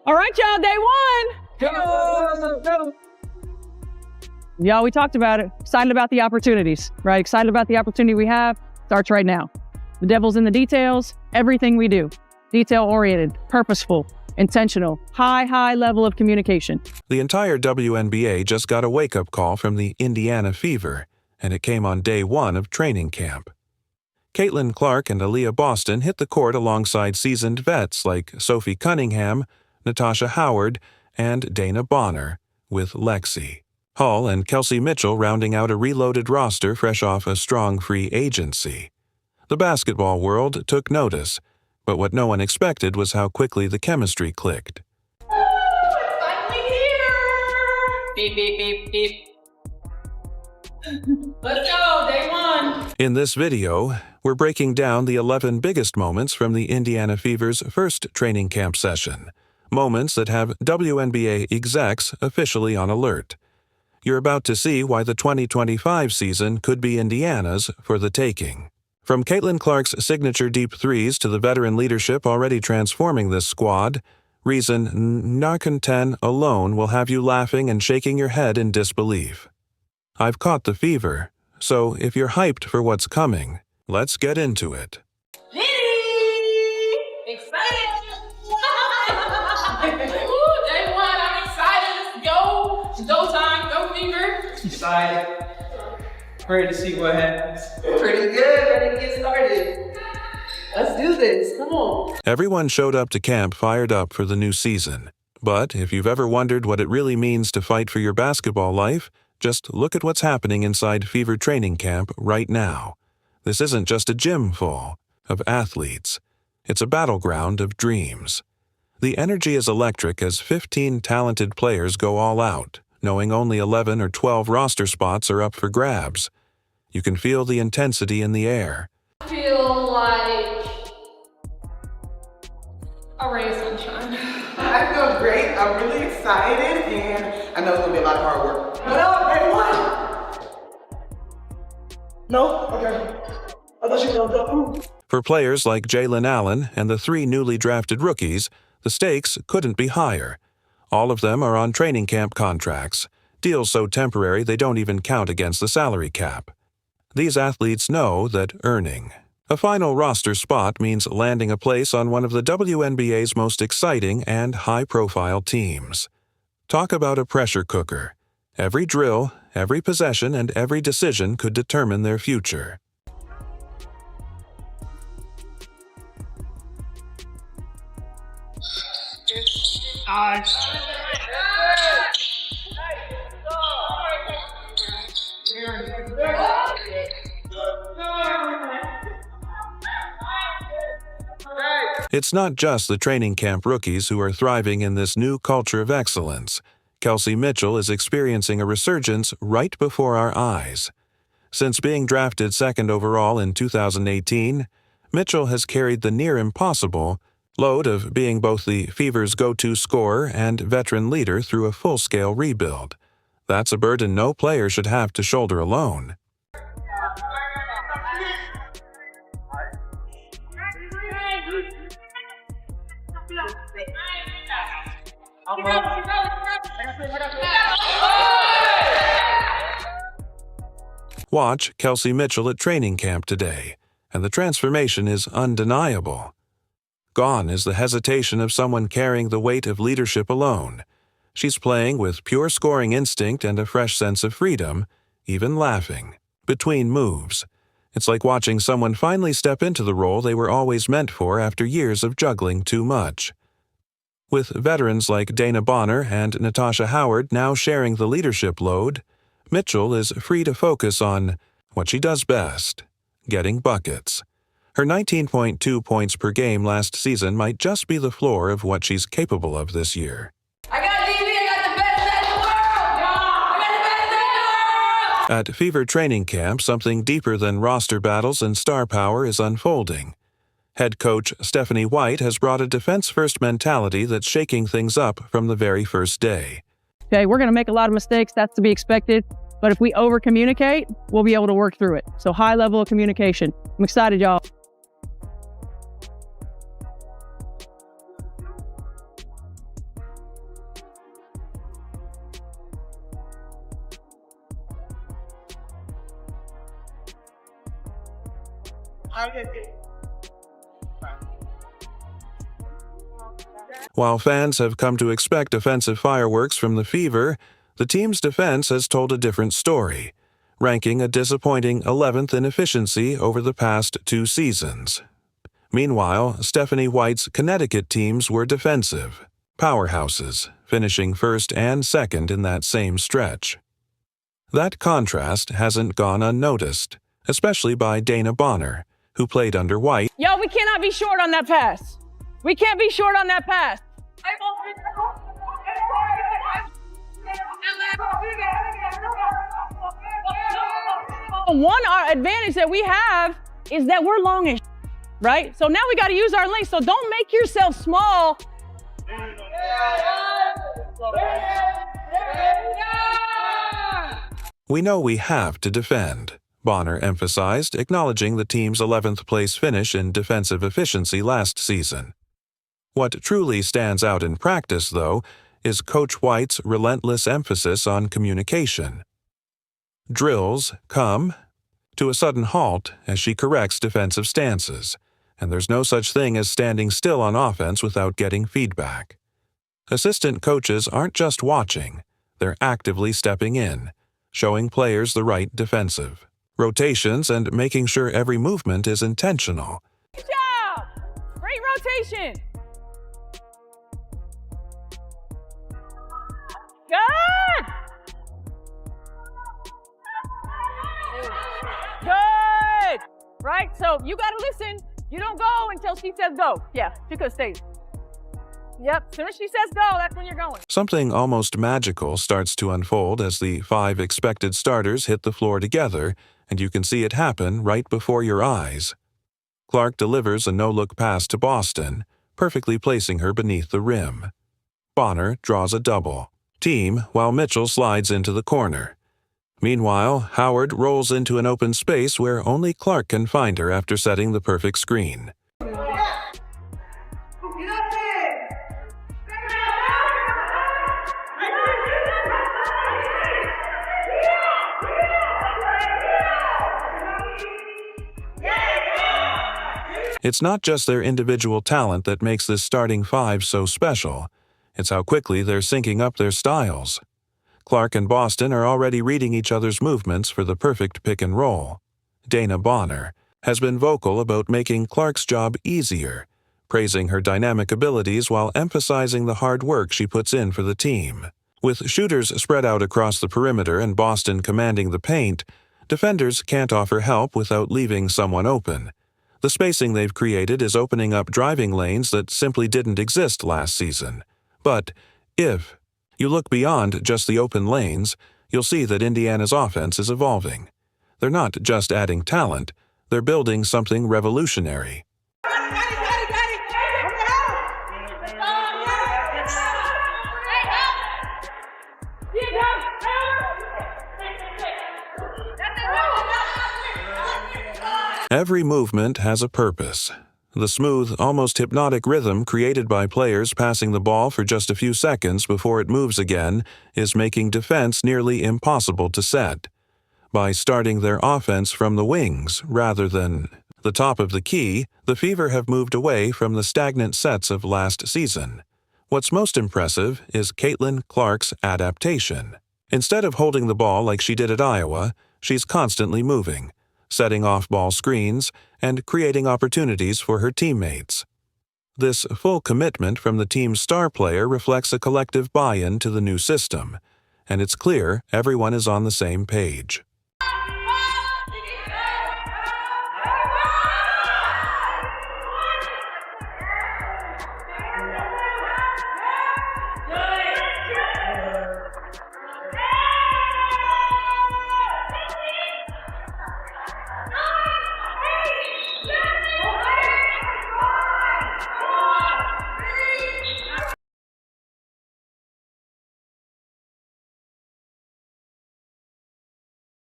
All right, y'all, day one. Go. Y'all, we talked about it. Excited about the opportunities, right? Excited about the opportunity we have. Starts right now. The devil's in the details. Everything we do. Detail-oriented, purposeful, intentional, high level of communication. The entire WNBA just got a wake-up call from the Indiana Fever, and it came on day one of training camp. Caitlin Clark and Aaliyah Boston hit the court alongside seasoned vets like Sophie Cunningham, Natasha Howard, and Dana Bonner, with Lexi. Hull and Kelsey Mitchell rounding out a reloaded roster fresh off a strong free agency. The basketball world took notice, but what no one expected was how quickly the chemistry clicked. It's finally here! Beep, beep, beep, beep. Let's go, day one. In this video, we're breaking down the 11 biggest moments from the Indiana Fever's first training camp session. Moments that have WNBA execs officially on alert. You're about to see why the 2025 season could be Indiana's for the taking. From Caitlin Clark's signature deep threes to the veteran leadership already transforming this squad, reason Narcan 10 alone will have you laughing and shaking your head in disbelief. I've caught the fever, so if you're hyped for what's coming, let's get into it. Excited! Ooh, day one, I'm excited. Let's go. It's go time, go Fever. Excited. Ready to see what happens. Pretty good, ready to get started. Let's do this, come on. Everyone showed up to camp fired up for the new season. But if you've ever wondered what it really means to fight for your basketball life, just look at what's happening inside Fever training camp right now. This isn't just a gym full of athletes. It's a battleground of dreams. The energy is electric as 15 talented players go all out, knowing only 11 or 12 roster spots are up for grabs. You can feel the intensity in the air. I feel like a ray of sunshine. I feel great. I'm really excited, and I know it's gonna be a lot of hard work. What up, day one? No? Okay. I thought you were gonna go. For players like Jalen Allen and the 3 newly drafted rookies, the stakes couldn't be higher. All of them are on training camp contracts, deals so temporary they don't even count against the salary cap. These athletes know that earning a final roster spot means landing a place on one of the WNBA's most exciting and high-profile teams. Talk about a pressure cooker. Every drill, every possession, and every decision could determine their future. It's not just the training camp rookies who are thriving in this new culture of excellence. Kelsey Mitchell is experiencing a resurgence right before our eyes. Since being drafted second overall in 2018, Mitchell has carried the near-impossible load of being both the Fever's go-to scorer and veteran leader through a full-scale rebuild. That's a burden no player should have to shoulder alone. Watch Kelsey Mitchell at training camp today, and the transformation is undeniable. Gone is the hesitation of someone carrying the weight of leadership alone. She's playing with pure scoring instinct and a fresh sense of freedom, even laughing between moves. It's like watching someone finally step into the role they were always meant for after years of juggling too much. With veterans like Dana Bonner and Natasha Howard now sharing the leadership load, Mitchell is free to focus on what she does best, getting buckets. Her 19.2 points per game last season might just be the floor of what she's capable of this year. I got DB, I got the best set in the world! Yeah, I got the best set in the world! At Fever training camp, something deeper than roster battles and star power is unfolding. Head coach Stephanie White has brought a defense-first mentality that's shaking things up from the very first day. Okay, we're going to make a lot of mistakes. That's to be expected. But if we over-communicate, we'll be able to work through it. So high level of communication. I'm excited, y'all. While fans have come to expect offensive fireworks from the Fever, the team's defense has told a different story, ranking a disappointing 11th in efficiency over the past 2 seasons. Meanwhile, Stephanie White's Connecticut teams were defensive powerhouses, finishing first and second in that same stretch. That contrast hasn't gone unnoticed, especially by Dana Bonner, who played under White. Yo, we cannot be short on that pass. We can't be short on that pass. One advantage that we have is that we're longish, right? So now we got to use our length. So don't make yourself small. We know we have to defend, Bonner emphasized, acknowledging the team's 11th place finish in defensive efficiency last season. What truly stands out in practice, though, is Coach White's relentless emphasis on communication. Drills come to a sudden halt as she corrects defensive stances, and there's no such thing as standing still on offense without getting feedback. Assistant coaches aren't just watching, they're actively stepping in, showing players the right defensive rotations and making sure every movement is intentional. Good job! Great rotation! Good! Good! Right? So you gotta listen. You don't go until she says go. Yeah, she could stay. Yep, as soon as she says go, that's when you're going. Something almost magical starts to unfold as the 5 expected starters hit the floor together, and you can see it happen right before your eyes. Clark delivers a no-look pass to Boston, perfectly placing her beneath the rim. Bonner draws a double team while Mitchell slides into the corner. Meanwhile, Howard rolls into an open space where only Clark can find her after setting the perfect screen. It's not just their individual talent that makes this starting 5 so special. It's how quickly they're syncing up their styles. Clark and Boston are already reading each other's movements for the perfect pick and roll. Dana Bonner has been vocal about making Clark's job easier, praising her dynamic abilities while emphasizing the hard work she puts in for the team. With shooters spread out across the perimeter and Boston commanding the paint, defenders can't offer help without leaving someone open. The spacing they've created is opening up driving lanes that simply didn't exist last season. But if you look beyond just the open lanes, you'll see that Indiana's offense is evolving. They're not just adding talent, they're building something revolutionary. Every movement has a purpose. The smooth, almost hypnotic rhythm created by players passing the ball for just a few seconds before it moves again is making defense nearly impossible to set. By starting their offense from the wings rather than the top of the key, the Fever have moved away from the stagnant sets of last season. What's most impressive is Caitlin Clark's adaptation. Instead of holding the ball like she did at Iowa, she's constantly moving, setting off-ball screens, and creating opportunities for her teammates. This full commitment from the team's star player reflects a collective buy-in to the new system, and it's clear everyone is on the same page.